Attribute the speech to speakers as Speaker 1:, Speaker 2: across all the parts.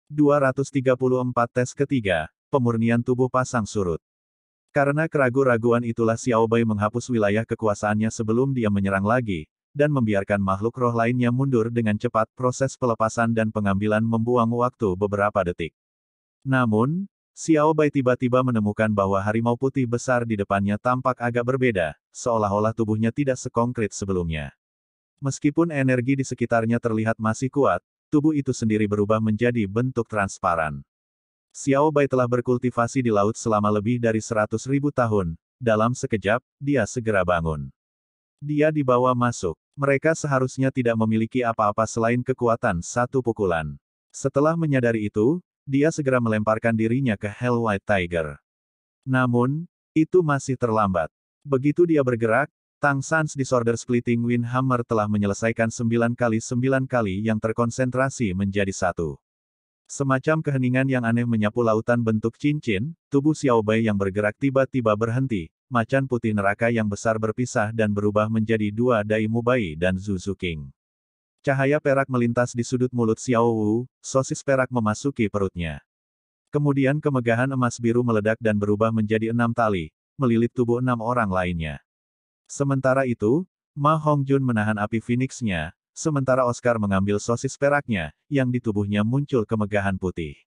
Speaker 1: 234 tes ketiga, pemurnian tubuh pasang surut. Karena keraguan-raguan itulah Xiao Bai menghapus wilayah kekuasaannya sebelum dia menyerang lagi, dan membiarkan makhluk roh lainnya mundur dengan cepat. Proses pelepasan dan pengambilan membuang waktu beberapa detik. Namun, Xiao Bai tiba-tiba menemukan bahwa harimau putih besar di depannya tampak agak berbeda, seolah-olah tubuhnya tidak sekongkrit sebelumnya. Meskipun energi di sekitarnya terlihat masih kuat, tubuh itu sendiri berubah menjadi bentuk transparan. Xiao Bai telah berkultivasi di laut selama lebih dari 100.000 tahun. Dalam sekejap, dia segera bangun. Dia dibawa masuk. Mereka seharusnya tidak memiliki apa-apa selain kekuatan satu pukulan. Setelah menyadari itu, dia segera melemparkan dirinya ke Hell White Tiger. Namun, itu masih terlambat. Begitu dia bergerak, Tang San's Disorder Splitting Wind Hammer telah menyelesaikan 9 kali yang terkonsentrasi menjadi satu. Semacam keheningan yang aneh menyapu lautan bentuk cincin, tubuh Xiao Bai yang bergerak tiba-tiba berhenti, macan putih neraka yang besar berpisah dan berubah menjadi dua Dai Mubai dan Zuzu King. Cahaya perak melintas di sudut mulut Xiao Wu, sosis perak memasuki perutnya. Kemudian kemegahan emas biru meledak dan berubah menjadi 6 tali, melilit tubuh 6 orang lainnya. Sementara itu, Ma Hongjun menahan api Phoenix-nya, sementara Oscar mengambil sosis peraknya, yang di tubuhnya muncul kemegahan putih.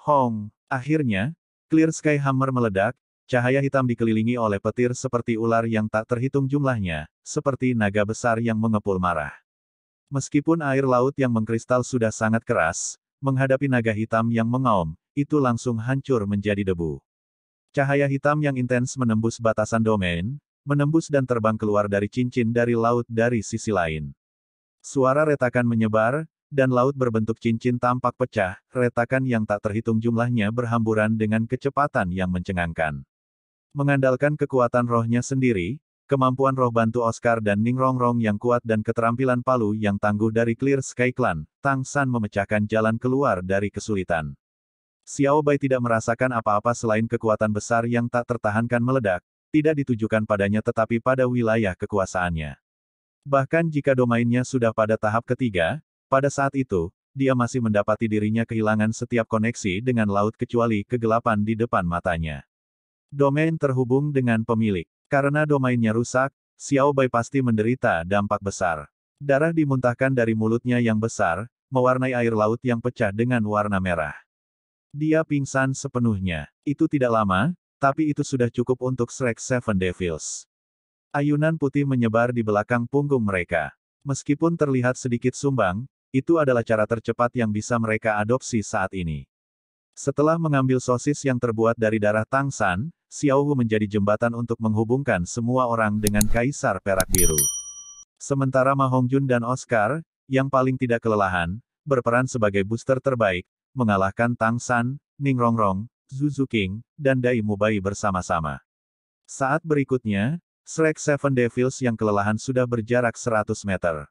Speaker 1: Hong! Akhirnya, Clear Sky Hammer meledak, cahaya hitam dikelilingi oleh petir seperti ular yang tak terhitung jumlahnya, seperti naga besar yang mengepul marah. Meskipun air laut yang mengkristal sudah sangat keras, menghadapi naga hitam yang mengaum, itu langsung hancur menjadi debu. Cahaya hitam yang intens menembus batasan domain, menembus dan terbang keluar dari cincin dari laut dari sisi lain. Suara retakan menyebar, dan laut berbentuk cincin tampak pecah, retakan yang tak terhitung jumlahnya berhamburan dengan kecepatan yang mencengangkan. Mengandalkan kekuatan rohnya sendiri, kemampuan roh bantu Oscar dan Ning Rongrong yang kuat dan keterampilan Palu yang tangguh dari Clear Sky Clan, Tang San memecahkan jalan keluar dari kesulitan. Xiao Bai tidak merasakan apa-apa selain kekuatan besar yang tak tertahankan meledak, tidak ditujukan padanya tetapi pada wilayah kekuasaannya. Bahkan jika domainnya sudah pada tahap ketiga, pada saat itu, dia masih mendapati dirinya kehilangan setiap koneksi dengan laut kecuali kegelapan di depan matanya. Domain terhubung dengan pemilik. Karena domainnya rusak, Xiao Bai pasti menderita dampak besar. Darah dimuntahkan dari mulutnya yang besar, mewarnai air laut yang pecah dengan warna merah. Dia pingsan sepenuhnya. Itu tidak lama, tapi itu sudah cukup untuk Shrek Seven Devils. Ayunan putih menyebar di belakang punggung mereka. Meskipun terlihat sedikit sumbang, itu adalah cara tercepat yang bisa mereka adopsi saat ini. Setelah mengambil sosis yang terbuat dari darah Tang San, Xiao Wu menjadi jembatan untuk menghubungkan semua orang dengan Kaisar Perak Biru. Sementara Ma Hongjun dan Oscar, yang paling tidak kelelahan, berperan sebagai booster terbaik, mengalahkan Tang San, Ning Rongrong, Zuzu King, dan Dai Mubai bersama-sama. Saat berikutnya, Shrek Seven Devils yang kelelahan sudah berjarak 100 meter.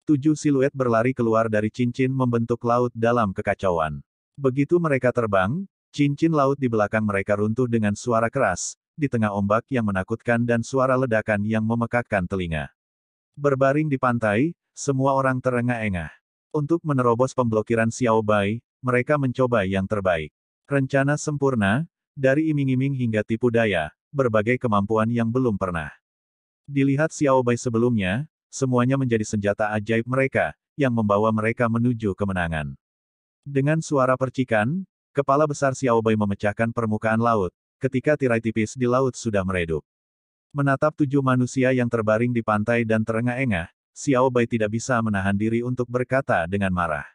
Speaker 1: 7 siluet berlari keluar dari cincin membentuk laut dalam kekacauan. Begitu mereka terbang, cincin laut di belakang mereka runtuh dengan suara keras, di tengah ombak yang menakutkan dan suara ledakan yang memekakkan telinga. Berbaring di pantai, semua orang terengah-engah. Untuk menerobos pemblokiran Xiao Bai, mereka mencoba yang terbaik. Rencana sempurna, dari iming-iming hingga tipu daya, berbagai kemampuan yang belum pernah dilihat Xiao Bai sebelumnya, semuanya menjadi senjata ajaib mereka, yang membawa mereka menuju kemenangan. Dengan suara percikan, kepala besar Xiao Bai memecahkan permukaan laut, ketika tirai tipis di laut sudah meredup. Menatap 7 manusia yang terbaring di pantai dan terengah-engah, Xiao Bai tidak bisa menahan diri untuk berkata dengan marah.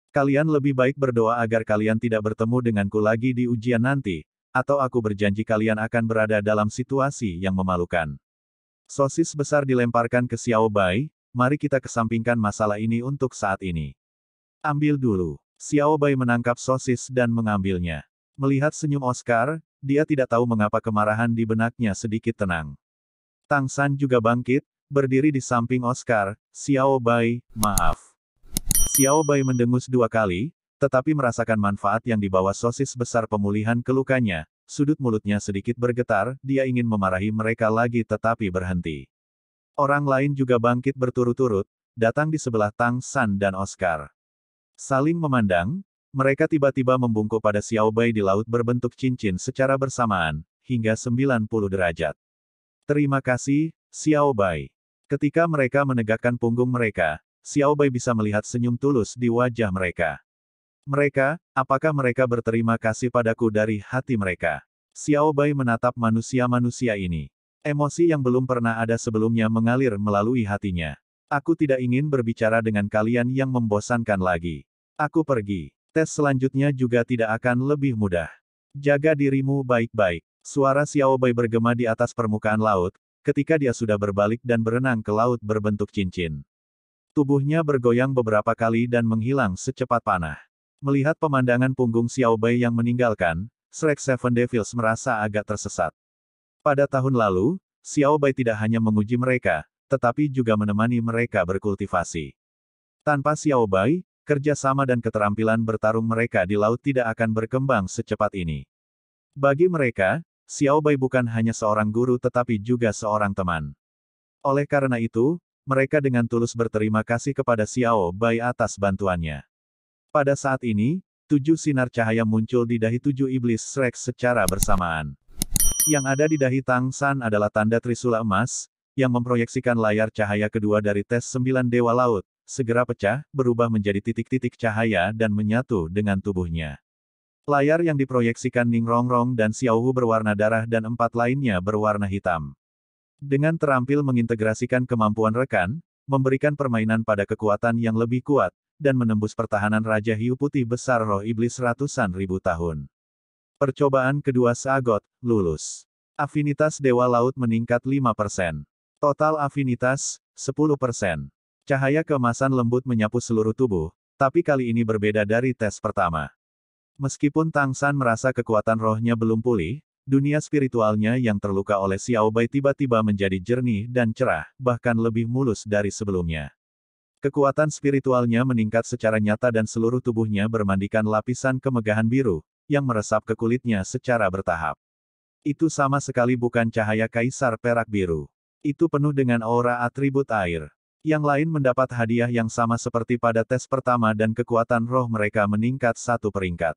Speaker 1: Kalian lebih baik berdoa agar kalian tidak bertemu denganku lagi di ujian nanti, atau aku berjanji kalian akan berada dalam situasi yang memalukan. Sosis besar dilemparkan ke Xiao Bai, mari kita kesampingkan masalah ini untuk saat ini. Ambil dulu. Xiao Bai menangkap sosis dan mengambilnya. Melihat senyum Oscar, dia tidak tahu mengapa kemarahan di benaknya sedikit tenang. Tang San juga bangkit, berdiri di samping Oscar. Xiao Bai, maaf. Xiao Bai mendengus 2 kali, tetapi merasakan manfaat yang dibawa sosis besar pemulihan ke lukanya. Sudut mulutnya sedikit bergetar, dia ingin memarahi mereka lagi tetapi berhenti. Orang lain juga bangkit berturut-turut, datang di sebelah Tang San dan Oscar. Saling memandang, Mereka tiba-tiba membungkuk pada Xiao Bai di laut berbentuk cincin secara bersamaan, hingga 90 derajat. Terima kasih, Xiao Bai. Ketika mereka menegakkan punggung mereka, Xiao Bai bisa melihat senyum tulus di wajah mereka. Mereka, apakah mereka berterima kasih padaku dari hati mereka? Xiao Bai menatap manusia-manusia ini. Emosi yang belum pernah ada sebelumnya mengalir melalui hatinya. Aku tidak ingin berbicara dengan kalian yang membosankan lagi. Aku pergi. Tes selanjutnya juga tidak akan lebih mudah. Jaga dirimu baik-baik. Suara Xiao Bai bergema di atas permukaan laut, ketika dia sudah berbalik dan berenang ke laut berbentuk cincin. Tubuhnya bergoyang beberapa kali dan menghilang secepat panah. Melihat pemandangan punggung Xiao Bai yang meninggalkan, Shrek Seven Devils merasa agak tersesat. Pada tahun lalu, Xiao Bai tidak hanya menguji mereka, tetapi juga menemani mereka berkultivasi. Tanpa Xiao Bai, kerjasama dan keterampilan bertarung mereka di laut tidak akan berkembang secepat ini. Bagi mereka, Xiao Bai bukan hanya seorang guru tetapi juga seorang teman. Oleh karena itu, mereka dengan tulus berterima kasih kepada Xiao Bai atas bantuannya. Pada saat ini, 7 sinar cahaya muncul di dahi 7 iblis Shrek secara bersamaan. Yang ada di dahi Tang San adalah tanda Trisula emas, yang memproyeksikan layar cahaya kedua dari tes 9 Dewa Laut, segera pecah, berubah menjadi titik-titik cahaya dan menyatu dengan tubuhnya. Layar yang diproyeksikan Ning Rongrong dan Xiao Hu berwarna darah dan 4 lainnya berwarna hitam. Dengan terampil mengintegrasikan kemampuan rekan, memberikan permainan pada kekuatan yang lebih kuat, dan menembus pertahanan Raja Hiu Putih Besar Roh Iblis ratusan ribu tahun. Percobaan kedua Sagot, lulus. Afinitas Dewa Laut meningkat 5%. Total afinitas, 10%. Cahaya keemasan lembut menyapu seluruh tubuh, tapi kali ini berbeda dari tes pertama. Meskipun Tang San merasa kekuatan rohnya belum pulih, dunia spiritualnya yang terluka oleh Xiao Bai tiba-tiba menjadi jernih dan cerah, bahkan lebih mulus dari sebelumnya. Kekuatan spiritualnya meningkat secara nyata dan seluruh tubuhnya bermandikan lapisan kemegahan biru, yang meresap ke kulitnya secara bertahap. Itu sama sekali bukan cahaya kaisar perak biru. Itu penuh dengan aura atribut air. Yang lain mendapat hadiah yang sama seperti pada tes pertama dan kekuatan roh mereka meningkat 1 peringkat.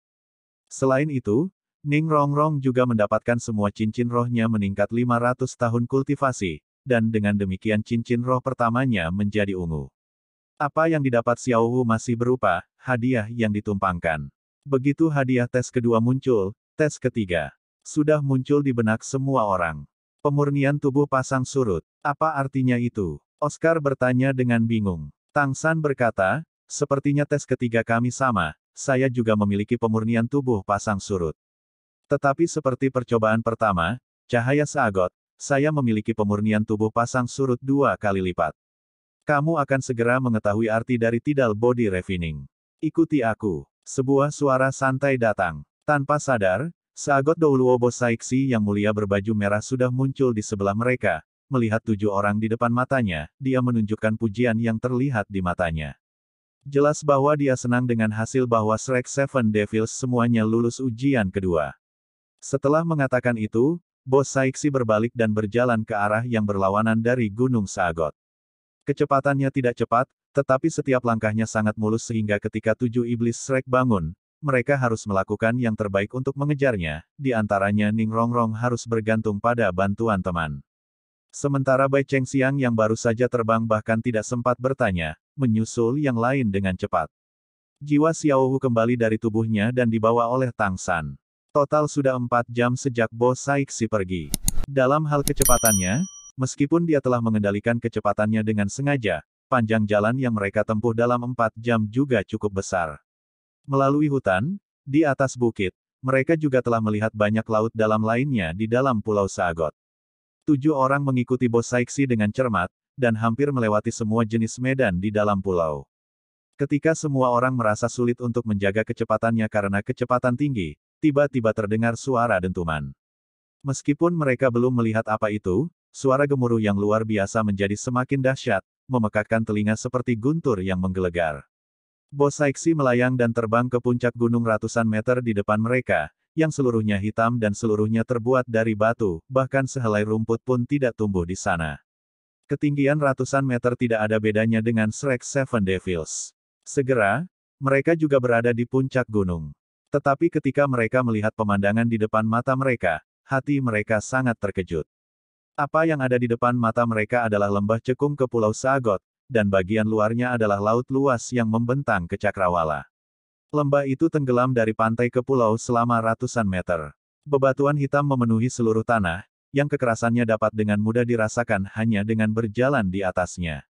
Speaker 1: Selain itu, Ning Rongrong juga mendapatkan semua cincin rohnya meningkat 500 tahun kultivasi, dan dengan demikian cincin roh pertamanya menjadi ungu. Apa yang didapat Xiao Hu masih berupa hadiah yang ditumpangkan. Begitu hadiah tes kedua muncul, tes ketiga sudah muncul di benak semua orang. Pemurnian tubuh pasang surut. Apa artinya itu? Oscar bertanya dengan bingung. Tang San berkata, sepertinya tes ketiga kami sama, saya juga memiliki pemurnian tubuh pasang surut. Tetapi seperti percobaan pertama, cahaya Sagot, saya memiliki pemurnian tubuh pasang surut 2 kali lipat. Kamu akan segera mengetahui arti dari tidal body refining. Ikuti aku. Sebuah suara santai datang. Tanpa sadar, Sagot Douluo Bosaiksi yang mulia berbaju merah sudah muncul di sebelah mereka. Melihat 7 orang di depan matanya, dia menunjukkan pujian yang terlihat di matanya. Jelas bahwa dia senang dengan hasil bahwa Shrek Seven Devils semuanya lulus ujian kedua. Setelah mengatakan itu, Bos Saiksi berbalik dan berjalan ke arah yang berlawanan dari Gunung Sagot. Kecepatannya tidak cepat, tetapi setiap langkahnya sangat mulus sehingga ketika 7 iblis Shrek bangun, mereka harus melakukan yang terbaik untuk mengejarnya, di antaranya Ning Rongrong harus bergantung pada bantuan teman. Sementara Bai Chengxiang yang baru saja terbang bahkan tidak sempat bertanya, menyusul yang lain dengan cepat. Jiwa Xiao Hu kembali dari tubuhnya dan dibawa oleh Tang San. Total sudah 4 jam sejak Bo Saiksi pergi. Dalam hal kecepatannya, meskipun dia telah mengendalikan kecepatannya dengan sengaja, panjang jalan yang mereka tempuh dalam 4 jam juga cukup besar. Melalui hutan, di atas bukit, mereka juga telah melihat banyak laut dalam lainnya di dalam Pulau Sagot. 7 orang mengikuti Bos Saiksi dengan cermat, dan hampir melewati semua jenis medan di dalam pulau. Ketika semua orang merasa sulit untuk menjaga kecepatannya karena kecepatan tinggi, tiba-tiba terdengar suara dentuman. Meskipun mereka belum melihat apa itu, suara gemuruh yang luar biasa menjadi semakin dahsyat, memekakkan telinga seperti guntur yang menggelegar. Bos Saiksi melayang dan terbang ke puncak gunung ratusan meter di depan mereka, yang seluruhnya hitam dan seluruhnya terbuat dari batu, bahkan sehelai rumput pun tidak tumbuh di sana. Ketinggian ratusan meter tidak ada bedanya dengan Shrek Seven Devils. Segera, Mereka juga berada di puncak gunung. Tetapi ketika mereka melihat pemandangan di depan mata mereka, hati mereka sangat terkejut. Apa yang ada di depan mata mereka adalah lembah cekung ke Pulau Saagot, dan bagian luarnya adalah laut luas yang membentang ke cakrawala. Lembah itu tenggelam dari pantai ke pulau selama ratusan meter. Bebatuan hitam memenuhi seluruh tanah, yang kekerasannya dapat dengan mudah dirasakan hanya dengan berjalan di atasnya.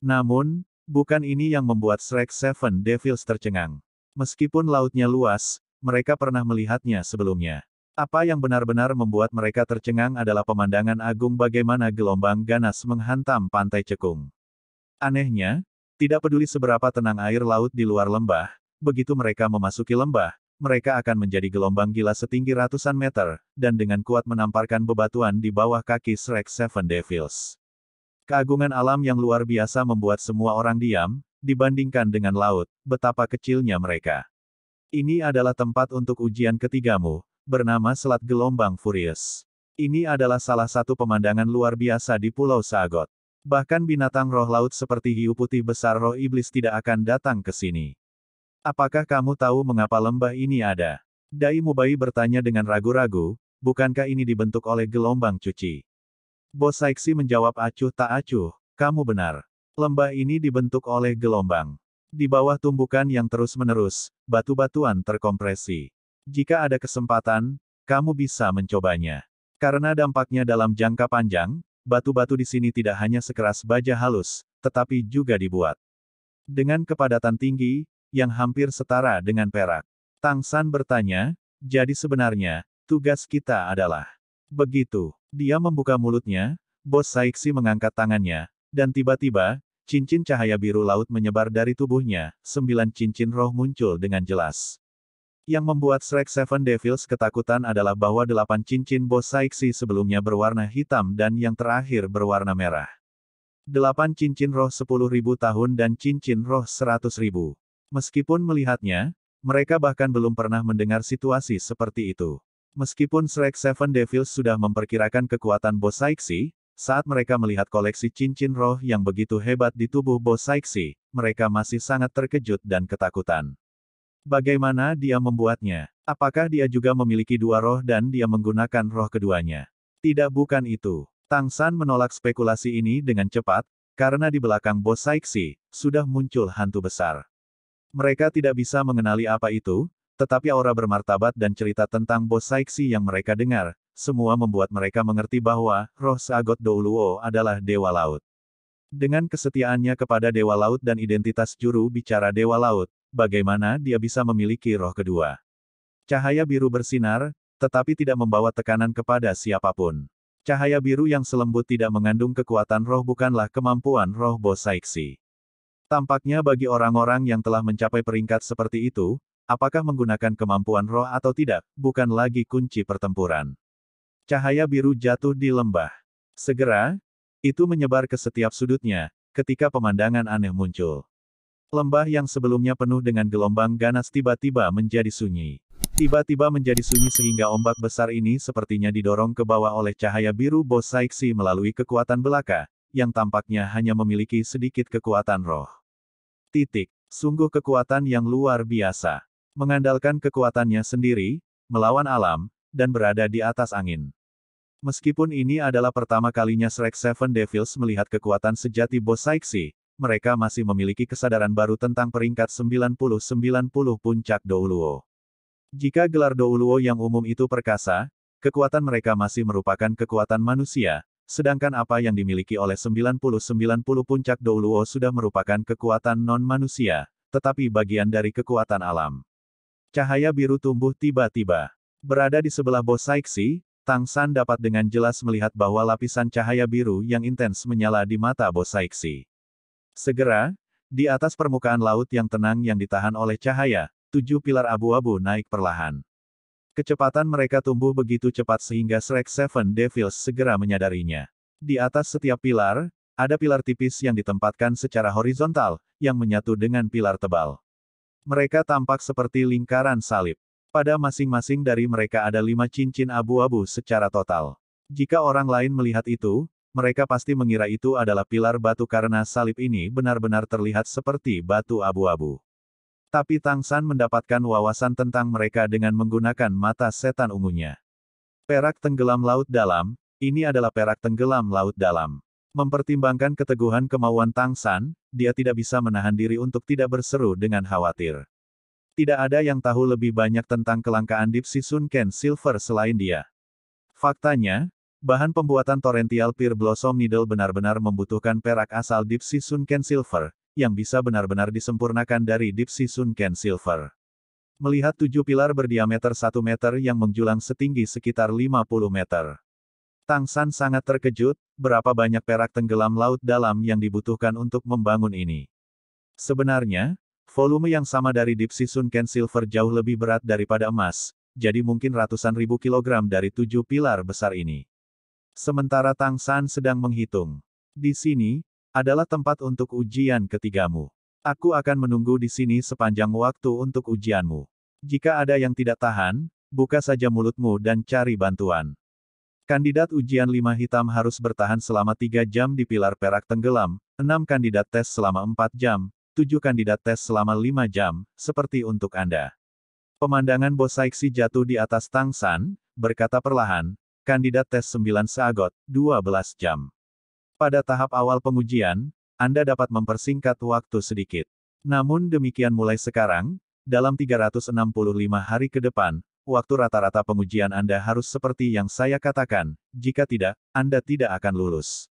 Speaker 1: Namun, bukan ini yang membuat Shrek Seven Devils tercengang. Meskipun lautnya luas, mereka pernah melihatnya sebelumnya. Apa yang benar-benar membuat mereka tercengang adalah pemandangan agung bagaimana gelombang ganas menghantam pantai cekung. Anehnya, tidak peduli seberapa tenang air laut di luar lembah, begitu mereka memasuki lembah, mereka akan menjadi gelombang gila setinggi ratusan meter, dan dengan kuat menamparkan bebatuan di bawah kaki Shrek Seven Devils. Keagungan alam yang luar biasa membuat semua orang diam, dibandingkan dengan laut, betapa kecilnya mereka. Ini adalah tempat untuk ujian ketigamu, bernama Selat Gelombang Furious. Ini adalah salah satu pemandangan luar biasa di Pulau Saagot. Bahkan binatang roh laut seperti hiu putih besar roh iblis tidak akan datang ke sini. Apakah kamu tahu mengapa lembah ini ada? Dai Mubai bertanya dengan ragu-ragu, bukankah ini dibentuk oleh gelombang cuci? Bos Saiksi menjawab acuh tak acuh, kamu benar. Lembah ini dibentuk oleh gelombang. Di bawah tumbukan yang terus-menerus, batu-batuan terkompresi. Jika ada kesempatan, kamu bisa mencobanya. Karena dampaknya dalam jangka panjang, batu-batu di sini tidak hanya sekeras baja halus, tetapi juga dibuat dengan kepadatan tinggi, yang hampir setara dengan perak. Tang San bertanya, jadi sebenarnya, tugas kita adalah. Begitu, dia membuka mulutnya, Bos Saiksi mengangkat tangannya, dan tiba-tiba, cincin cahaya biru laut menyebar dari tubuhnya, 9 cincin roh muncul dengan jelas. Yang membuat Shrek Seven Devils ketakutan adalah bahwa 8 cincin Bos Saiksi sebelumnya berwarna hitam dan yang terakhir berwarna merah. 8 cincin roh 10.000 tahun dan cincin roh 100.000. Meskipun melihatnya, mereka bahkan belum pernah mendengar situasi seperti itu. Meskipun Shrek Seven Devils sudah memperkirakan kekuatan Bos Saiksi, saat mereka melihat koleksi cincin roh yang begitu hebat di tubuh Bos Saiksi, mereka masih sangat terkejut dan ketakutan. Bagaimana dia membuatnya? Apakah dia juga memiliki 2 roh dan dia menggunakan roh keduanya? Tidak, bukan itu. Tang San menolak spekulasi ini dengan cepat, karena di belakang Bos Saiksi, sudah muncul hantu besar. Mereka tidak bisa mengenali apa itu, tetapi aura bermartabat dan cerita tentang Bos Saiksi yang mereka dengar, semua membuat mereka mengerti bahwa, roh Saagot Douluo adalah Dewa Laut. Dengan kesetiaannya kepada Dewa Laut dan identitas juru bicara Dewa Laut, bagaimana dia bisa memiliki roh kedua? Cahaya biru bersinar, tetapi tidak membawa tekanan kepada siapapun. Cahaya biru yang selembut tidak mengandung kekuatan roh bukanlah kemampuan roh Bos Saiksi. Tampaknya bagi orang-orang yang telah mencapai peringkat seperti itu, apakah menggunakan kemampuan roh atau tidak, bukan lagi kunci pertempuran. Cahaya biru jatuh di lembah. Segera, itu menyebar ke setiap sudutnya, ketika pemandangan aneh muncul. Lembah yang sebelumnya penuh dengan gelombang ganas tiba-tiba menjadi sunyi. Tiba-tiba menjadi sunyi sehingga ombak besar ini sepertinya didorong ke bawah oleh cahaya biru Bos Saiksi melalui kekuatan belaka, yang tampaknya hanya memiliki sedikit kekuatan roh. Sungguh kekuatan yang luar biasa. Mengandalkan kekuatannya sendiri, melawan alam, dan berada di atas angin. Meskipun ini adalah pertama kalinya Shrek Seven Devils melihat kekuatan sejati Bos Saiksi, mereka masih memiliki kesadaran baru tentang peringkat 90-90 puncak Douluo. Jika gelar Douluo yang umum itu perkasa, kekuatan mereka masih merupakan kekuatan manusia, sedangkan apa yang dimiliki oleh 90-90 puncak Douluo sudah merupakan kekuatan non-manusia, tetapi bagian dari kekuatan alam. Cahaya biru tumbuh tiba-tiba. Berada di sebelah Bos Saiksi, Tang San dapat dengan jelas melihat bahwa lapisan cahaya biru yang intens menyala di mata Bos Saiksi. Segera, di atas permukaan laut yang tenang yang ditahan oleh cahaya, 7 pilar abu-abu naik perlahan. Kecepatan mereka tumbuh begitu cepat sehingga Shrek Seven Devils segera menyadarinya. Di atas setiap pilar, ada pilar tipis yang ditempatkan secara horizontal, yang menyatu dengan pilar tebal. Mereka tampak seperti lingkaran salib. Pada masing-masing dari mereka ada 5 cincin abu-abu secara total. Jika orang lain melihat itu, mereka pasti mengira itu adalah pilar batu karena salib ini benar-benar terlihat seperti batu abu-abu. Tapi Tang San mendapatkan wawasan tentang mereka dengan menggunakan mata setan ungunya. Perak tenggelam laut dalam, ini adalah perak tenggelam laut dalam. Mempertimbangkan keteguhan kemauan Tang San, dia tidak bisa menahan diri untuk tidak berseru dengan khawatir. Tidak ada yang tahu lebih banyak tentang kelangkaan Deep Sea Sunken Silver selain dia. Faktanya, bahan pembuatan Torrential Pear Blossom Needle benar-benar membutuhkan perak asal Deep Sea Sunken Silver, yang bisa benar-benar disempurnakan dari Deep Sea Sunken Silver. Melihat 7 pilar berdiameter 1 meter yang menjulang setinggi sekitar 50 meter. Tang San sangat terkejut, berapa banyak perak tenggelam laut dalam yang dibutuhkan untuk membangun ini. Sebenarnya, volume yang sama dari Deep Sea Sunken Silver jauh lebih berat daripada emas, jadi mungkin ratusan ribu kilogram dari 7 pilar besar ini. Sementara Tang San sedang menghitung. Di sini, adalah tempat untuk ujian ketigamu. Aku akan menunggu di sini sepanjang waktu untuk ujianmu. Jika ada yang tidak tahan, buka saja mulutmu dan cari bantuan. Kandidat ujian 5 hitam harus bertahan selama 3 jam di pilar perak tenggelam, 6 kandidat tes selama 4 jam, 7 kandidat tes selama 5 jam, seperti untuk Anda. Pemandangan Bosaiksi jatuh di atas Tang San, berkata perlahan, kandidat tes 9 seagot, 12 jam. Pada tahap awal pengujian, Anda dapat mempersingkat waktu sedikit. Namun demikian mulai sekarang, dalam 365 hari ke depan, waktu rata-rata pengujian Anda harus seperti yang saya katakan, jika tidak, Anda tidak akan lulus.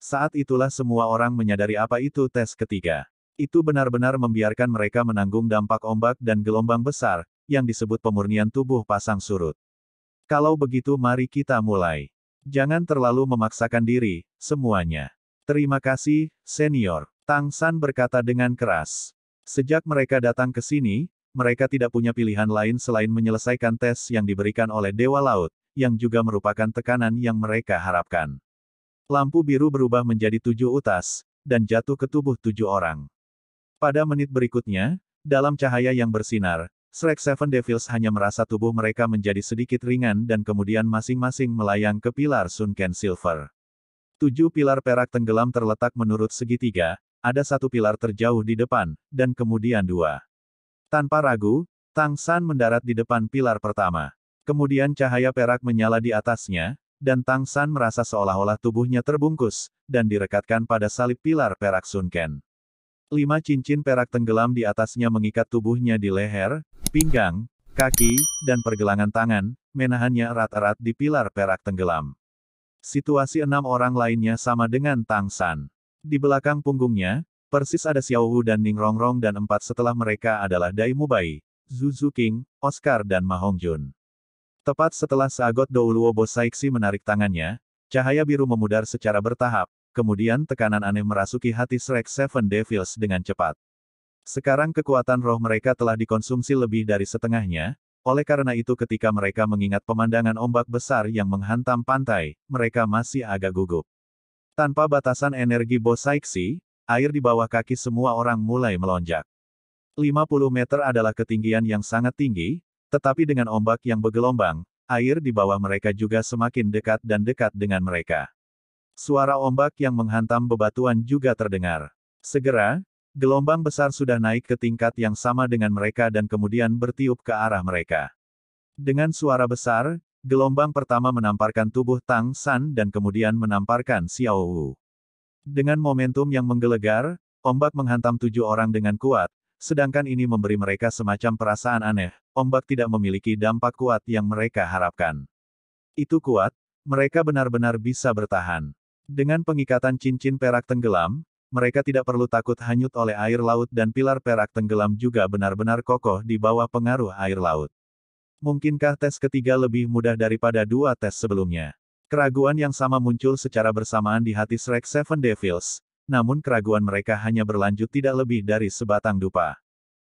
Speaker 1: Saat itulah semua orang menyadari apa itu tes ketiga. Itu benar-benar membiarkan mereka menanggung dampak ombak dan gelombang besar, yang disebut pemurnian tubuh pasang surut. Kalau begitu mari kita mulai. Jangan terlalu memaksakan diri, semuanya. Terima kasih, senior. Tang San berkata dengan keras. Sejak mereka datang ke sini, mereka tidak punya pilihan lain selain menyelesaikan tes yang diberikan oleh Dewa Laut, yang juga merupakan tekanan yang mereka harapkan. Lampu biru berubah menjadi 7 utas, dan jatuh ke tubuh 7 orang. Pada menit berikutnya, dalam cahaya yang bersinar, Shrek Seven Devils hanya merasa tubuh mereka menjadi sedikit ringan dan kemudian masing-masing melayang ke pilar Sunken Silver. 7 pilar perak tenggelam terletak menurut segitiga, ada 1 pilar terjauh di depan, dan kemudian 2. Tanpa ragu, Tang San mendarat di depan pilar pertama. Kemudian cahaya perak menyala di atasnya, dan Tang San merasa seolah-olah tubuhnya terbungkus, dan direkatkan pada salib pilar perak Sunken. 5 cincin perak tenggelam di atasnya mengikat tubuhnya di leher, pinggang, kaki, dan pergelangan tangan, menahannya erat-erat di pilar perak tenggelam. Situasi 6 orang lainnya sama dengan Tang San. Di belakang punggungnya, persis ada Xiao Wu dan Ning Rongrong dan 4 setelah mereka adalah Dai Mubai, Zhu Zuqing, Oscar dan Ma Hongjun. Tepat setelah Sagot Douluo Bosaiksi menarik tangannya, cahaya biru memudar secara bertahap, kemudian tekanan aneh merasuki hati Shrek Seven Devils dengan cepat. Sekarang kekuatan roh mereka telah dikonsumsi lebih dari setengahnya, oleh karena itu ketika mereka mengingat pemandangan ombak besar yang menghantam pantai, mereka masih agak gugup. Tanpa batasan energi Bosaiksi, air di bawah kaki semua orang mulai melonjak. 50 meter adalah ketinggian yang sangat tinggi, tetapi dengan ombak yang bergelombang, air di bawah mereka juga semakin dekat dan dekat dengan mereka. Suara ombak yang menghantam bebatuan juga terdengar. Segera, gelombang besar sudah naik ke tingkat yang sama dengan mereka dan kemudian bertiup ke arah mereka. Dengan suara besar, gelombang pertama menamparkan tubuh Tang San dan kemudian menamparkan Xiao Wu. Dengan momentum yang menggelegar, ombak menghantam 7 orang dengan kuat, sedangkan ini memberi mereka semacam perasaan aneh, ombak tidak memiliki dampak kuat yang mereka harapkan. Itu kuat, mereka benar-benar bisa bertahan. Dengan pengikatan cincin perak tenggelam, mereka tidak perlu takut hanyut oleh air laut dan pilar perak tenggelam juga benar-benar kokoh di bawah pengaruh air laut. Mungkinkah tes ketiga lebih mudah daripada 2 tes sebelumnya? Keraguan yang sama muncul secara bersamaan di hati Shrek Seven Devils, namun keraguan mereka hanya berlanjut tidak lebih dari sebatang dupa.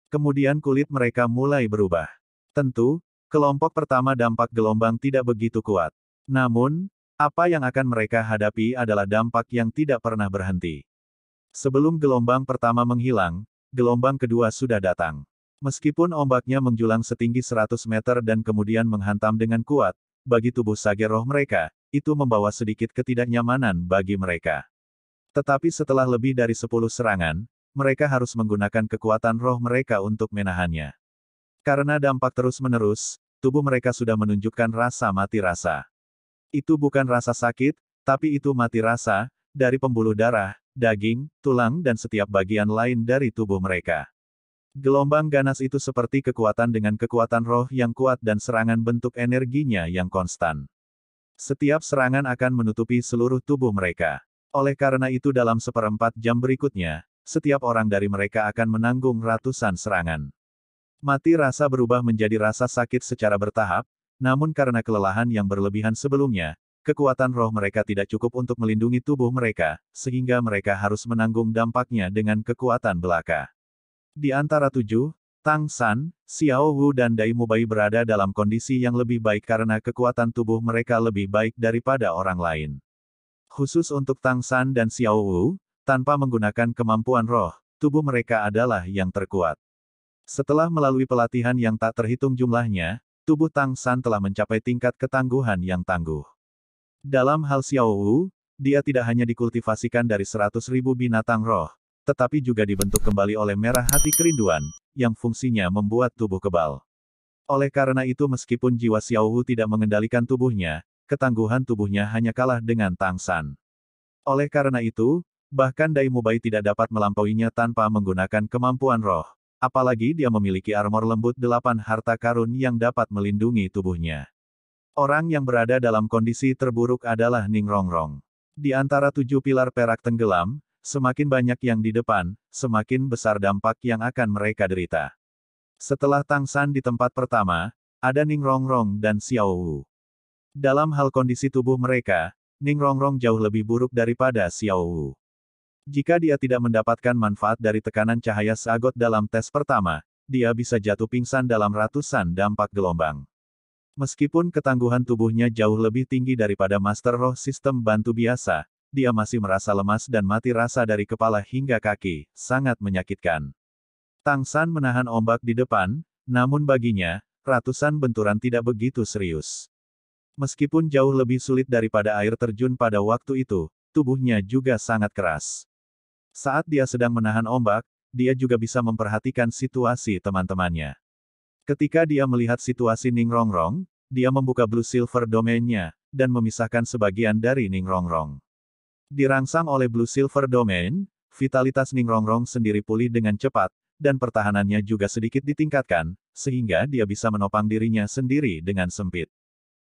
Speaker 1: Kemudian kulit mereka mulai berubah. Tentu, kelompok pertama dampak gelombang tidak begitu kuat. Namun, apa yang akan mereka hadapi adalah dampak yang tidak pernah berhenti. Sebelum gelombang pertama menghilang, gelombang kedua sudah datang. Meskipun ombaknya menjulang setinggi 100 meter dan kemudian menghantam dengan kuat, bagi tubuh sage roh mereka, itu membawa sedikit ketidaknyamanan bagi mereka. Tetapi setelah lebih dari 10 serangan, mereka harus menggunakan kekuatan roh mereka untuk menahannya. Karena dampak terus-menerus, tubuh mereka sudah menunjukkan rasa mati rasa. Itu bukan rasa sakit, tapi itu mati rasa, dari pembuluh darah, daging, tulang dan setiap bagian lain dari tubuh mereka. Gelombang ganas itu seperti kekuatan dengan kekuatan roh yang kuat dan serangan bentuk energinya yang konstan. Setiap serangan akan menutupi seluruh tubuh mereka. Oleh karena itu dalam 1/4 jam berikutnya, setiap orang dari mereka akan menanggung ratusan serangan. Mati rasa berubah menjadi rasa sakit secara bertahap, namun karena kelelahan yang berlebihan sebelumnya, kekuatan roh mereka tidak cukup untuk melindungi tubuh mereka, sehingga mereka harus menanggung dampaknya dengan kekuatan belaka. Di antara 7, Tang San, Xiao Wu dan Dai Mubai berada dalam kondisi yang lebih baik karena kekuatan tubuh mereka lebih baik daripada orang lain. Khusus untuk Tang San dan Xiao Wu, tanpa menggunakan kemampuan roh, tubuh mereka adalah yang terkuat. Setelah melalui pelatihan yang tak terhitung jumlahnya, tubuh Tang San telah mencapai tingkat ketangguhan yang tangguh. Dalam hal Xiao Wu, dia tidak hanya dikultivasikan dari 100.000 binatang roh, tetapi juga dibentuk kembali oleh merah hati kerinduan, yang fungsinya membuat tubuh kebal. Oleh karena itu meskipun jiwa Xiao Wu tidak mengendalikan tubuhnya, ketangguhan tubuhnya hanya kalah dengan Tang San. Oleh karena itu, bahkan Dai Mubai tidak dapat melampauinya tanpa menggunakan kemampuan roh. Apalagi dia memiliki armor lembut 8 harta karun yang dapat melindungi tubuhnya. Orang yang berada dalam kondisi terburuk adalah Ning Rongrong. Di antara 7 pilar perak tenggelam, semakin banyak yang di depan, semakin besar dampak yang akan mereka derita. Setelah Tang San di tempat pertama, ada Ning Rongrong dan Xiao Wu. Dalam hal kondisi tubuh mereka, Ning Rongrong jauh lebih buruk daripada Xiao Wu. Jika dia tidak mendapatkan manfaat dari tekanan cahaya Sagot dalam tes pertama, dia bisa jatuh pingsan dalam ratusan dampak gelombang. Meskipun ketangguhan tubuhnya jauh lebih tinggi daripada Master Roh Sistem Bantu biasa, dia masih merasa lemas dan mati rasa dari kepala hingga kaki, sangat menyakitkan. Tang San menahan ombak di depan, namun baginya, ratusan benturan tidak begitu serius. Meskipun jauh lebih sulit daripada air terjun pada waktu itu, tubuhnya juga sangat keras. Saat dia sedang menahan ombak, dia juga bisa memperhatikan situasi teman-temannya. Ketika dia melihat situasi Ning Rongrong, dia membuka Blue Silver Domain-nya, dan memisahkan sebagian dari Ning Rongrong. Dirangsang oleh Blue Silver Domain, vitalitas Ning Rongrong sendiri pulih dengan cepat, dan pertahanannya juga sedikit ditingkatkan, sehingga dia bisa menopang dirinya sendiri dengan sempit.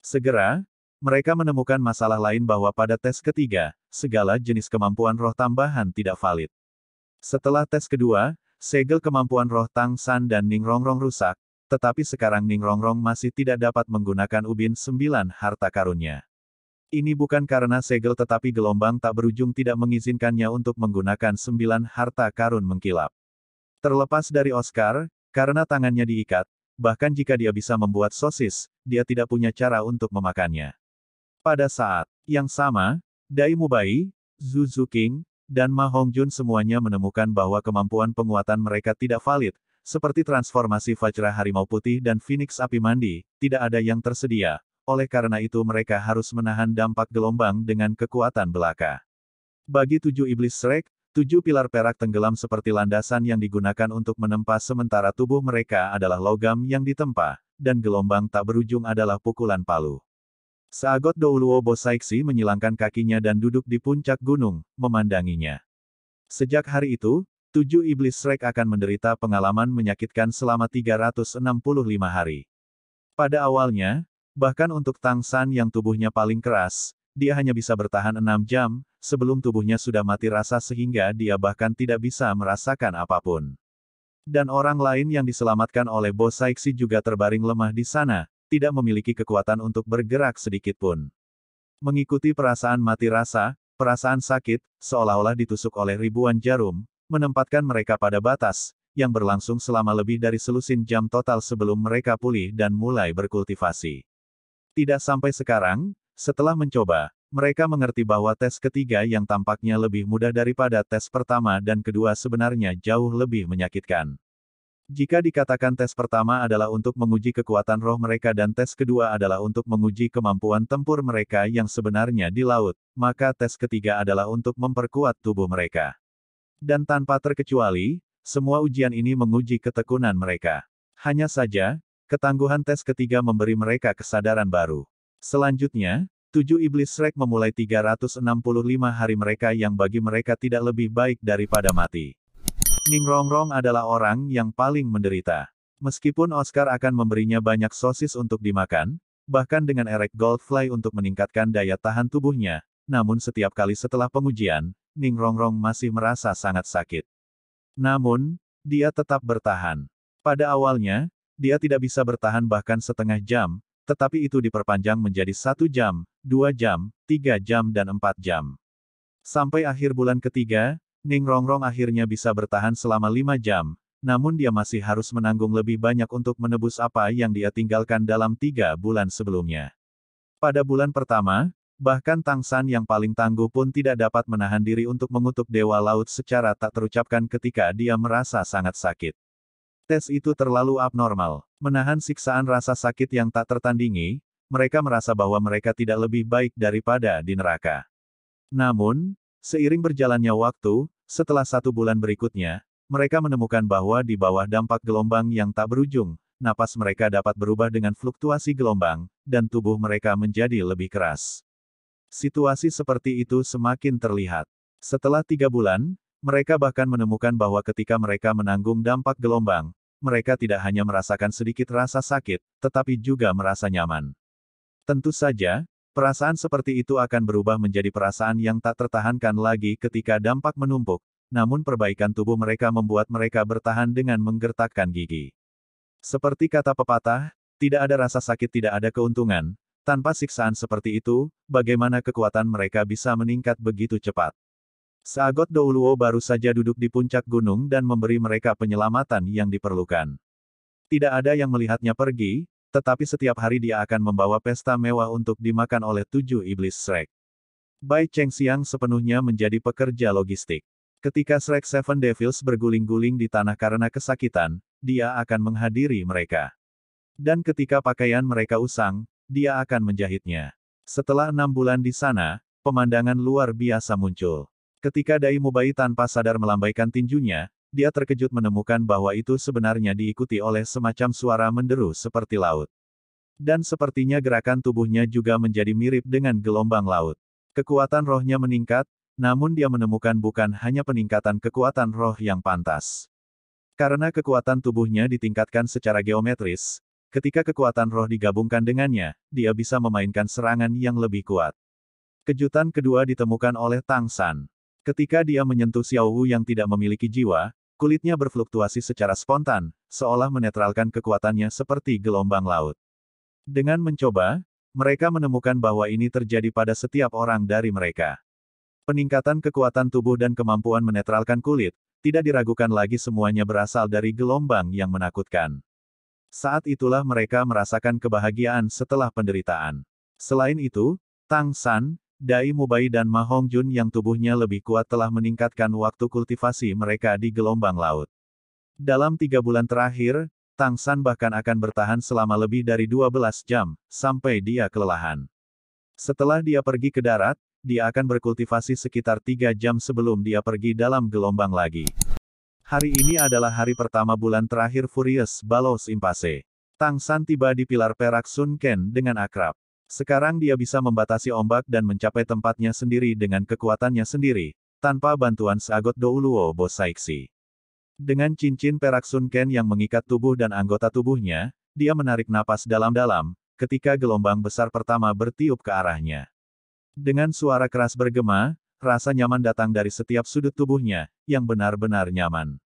Speaker 1: Segera, mereka menemukan masalah lain bahwa pada tes ketiga, segala jenis kemampuan roh tambahan tidak valid. Setelah tes kedua, segel kemampuan roh Tang San dan Ning Rongrong rusak, tetapi sekarang Ning Rongrong masih tidak dapat menggunakan ubin 9 harta karunnya. Ini bukan karena segel tetapi gelombang tak berujung tidak mengizinkannya untuk menggunakan 9 harta karun mengkilap. Terlepas dari Oscar, karena tangannya diikat, bahkan jika dia bisa membuat sosis, dia tidak punya cara untuk memakannya. Pada saat yang sama, Dai Mubai, Zhu Zuqing, dan Ma Hongjun semuanya menemukan bahwa kemampuan penguatan mereka tidak valid, seperti transformasi Vajra Harimau Putih dan Phoenix Api Mandi, tidak ada yang tersedia. Oleh karena itu mereka harus menahan dampak gelombang dengan kekuatan belaka. Bagi 7 iblis Shrek, 7 pilar perak tenggelam seperti landasan yang digunakan untuk menempa sementara tubuh mereka adalah logam yang ditempa, dan gelombang tak berujung adalah pukulan palu. Sagot Douluo Bosaiksi menyilangkan kakinya dan duduk di puncak gunung, memandanginya. Sejak hari itu, 7 iblis Shrek akan menderita pengalaman menyakitkan selama 365 hari. Pada awalnya, bahkan untuk Tang San yang tubuhnya paling keras, dia hanya bisa bertahan 6 jam, sebelum tubuhnya sudah mati rasa sehingga dia bahkan tidak bisa merasakan apapun. Dan orang lain yang diselamatkan oleh Bosaiksi juga terbaring lemah di sana, tidak memiliki kekuatan untuk bergerak sedikit pun. Mengikuti perasaan mati rasa, perasaan sakit, seolah-olah ditusuk oleh ribuan jarum, menempatkan mereka pada batas, yang berlangsung selama lebih dari selusin jam total sebelum mereka pulih dan mulai berkultivasi. Tidak sampai sekarang, setelah mencoba, mereka mengerti bahwa tes ketiga yang tampaknya lebih mudah daripada tes pertama dan kedua sebenarnya jauh lebih menyakitkan. Jika dikatakan tes pertama adalah untuk menguji kekuatan roh mereka dan tes kedua adalah untuk menguji kemampuan tempur mereka yang sebenarnya di laut, maka tes ketiga adalah untuk memperkuat tubuh mereka. Dan tanpa terkecuali, semua ujian ini menguji ketekunan mereka. Hanya saja, ketangguhan tes ketiga memberi mereka kesadaran baru. Selanjutnya, 7 iblis Shrek memulai 365 hari mereka yang bagi mereka tidak lebih baik daripada mati. Ning Rongrong adalah orang yang paling menderita. Meskipun Oscar akan memberinya banyak sosis untuk dimakan, bahkan dengan erek Goldfly untuk meningkatkan daya tahan tubuhnya, namun setiap kali setelah pengujian, Ning Rongrong masih merasa sangat sakit. Namun, dia tetap bertahan. Pada awalnya, dia tidak bisa bertahan bahkan setengah jam, tetapi itu diperpanjang menjadi 1 jam, 2 jam, 3 jam dan 4 jam. Sampai akhir bulan ketiga, Ning Rongrong akhirnya bisa bertahan selama 5 jam, namun dia masih harus menanggung lebih banyak untuk menebus apa yang dia tinggalkan dalam 3 bulan sebelumnya. Pada bulan pertama, bahkan Tang San yang paling tangguh pun tidak dapat menahan diri untuk mengutuk Dewa Laut secara tak terucapkan ketika dia merasa sangat sakit. Tes itu terlalu abnormal. Menahan siksaan rasa sakit yang tak tertandingi, mereka merasa bahwa mereka tidak lebih baik daripada di neraka. Namun, seiring berjalannya waktu, setelah 1 bulan berikutnya, mereka menemukan bahwa di bawah dampak gelombang yang tak berujung, napas mereka dapat berubah dengan fluktuasi gelombang, dan tubuh mereka menjadi lebih keras. Situasi seperti itu semakin terlihat. Setelah 3 bulan, mereka bahkan menemukan bahwa ketika mereka menanggung dampak gelombang, mereka tidak hanya merasakan sedikit rasa sakit, tetapi juga merasa nyaman. Tentu saja, perasaan seperti itu akan berubah menjadi perasaan yang tak tertahankan lagi ketika dampak menumpuk, namun perbaikan tubuh mereka membuat mereka bertahan dengan menggertakkan gigi. Seperti kata pepatah, tidak ada rasa sakit tidak ada keuntungan. Tanpa siksaan seperti itu, bagaimana kekuatan mereka bisa meningkat begitu cepat? Seagot Douluo baru saja duduk di puncak gunung dan memberi mereka penyelamatan yang diperlukan. Tidak ada yang melihatnya pergi, tetapi setiap hari dia akan membawa pesta mewah untuk dimakan oleh 7 iblis Shrek. Bai Chengxiang sepenuhnya menjadi pekerja logistik. Ketika Shrek Seven Devils berguling-guling di tanah karena kesakitan, dia akan menghadiri mereka. Dan ketika pakaian mereka usang, dia akan menjahitnya. Setelah 6 bulan di sana, pemandangan luar biasa muncul. Ketika Dai Mubai tanpa sadar melambaikan tinjunya, dia terkejut menemukan bahwa itu sebenarnya diikuti oleh semacam suara menderu seperti laut. Dan sepertinya gerakan tubuhnya juga menjadi mirip dengan gelombang laut. Kekuatan rohnya meningkat, namun dia menemukan bukan hanya peningkatan kekuatan roh yang pantas. Karena kekuatan tubuhnya ditingkatkan secara geometris, ketika kekuatan roh digabungkan dengannya, dia bisa memainkan serangan yang lebih kuat. Kejutan kedua ditemukan oleh Tang San. Ketika dia menyentuh Xiao Wu yang tidak memiliki jiwa, kulitnya berfluktuasi secara spontan, seolah menetralkan kekuatannya seperti gelombang laut. Dengan mencoba, mereka menemukan bahwa ini terjadi pada setiap orang dari mereka. Peningkatan kekuatan tubuh dan kemampuan menetralkan kulit, tidak diragukan lagi semuanya berasal dari gelombang yang menakutkan. Saat itulah mereka merasakan kebahagiaan setelah penderitaan. Selain itu, Tang San, Dai Mubai dan Ma Hongjun yang tubuhnya lebih kuat telah meningkatkan waktu kultivasi mereka di gelombang laut. Dalam 3 bulan terakhir, Tang San bahkan akan bertahan selama lebih dari 12 jam, sampai dia kelelahan. Setelah dia pergi ke darat, dia akan berkultivasi sekitar 3 jam sebelum dia pergi dalam gelombang lagi. Hari ini adalah hari pertama bulan terakhir Furious Ballows Impasse. Tang San tiba di pilar perak Sun Ken dengan akrab. Sekarang dia bisa membatasi ombak dan mencapai tempatnya sendiri dengan kekuatannya sendiri, tanpa bantuan Seagot Douluo Bosaiksi. Dengan cincin perak Sun Ken yang mengikat tubuh dan anggota tubuhnya, dia menarik napas dalam-dalam, ketika gelombang besar pertama bertiup ke arahnya. Dengan suara keras bergema, rasa nyaman datang dari setiap sudut tubuhnya, yang benar-benar nyaman.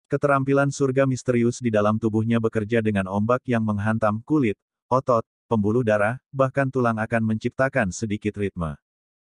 Speaker 1: Keterampilan surga misterius di dalam tubuhnya bekerja dengan ombak yang menghantam kulit, otot, pembuluh darah, bahkan tulang akan menciptakan sedikit ritme.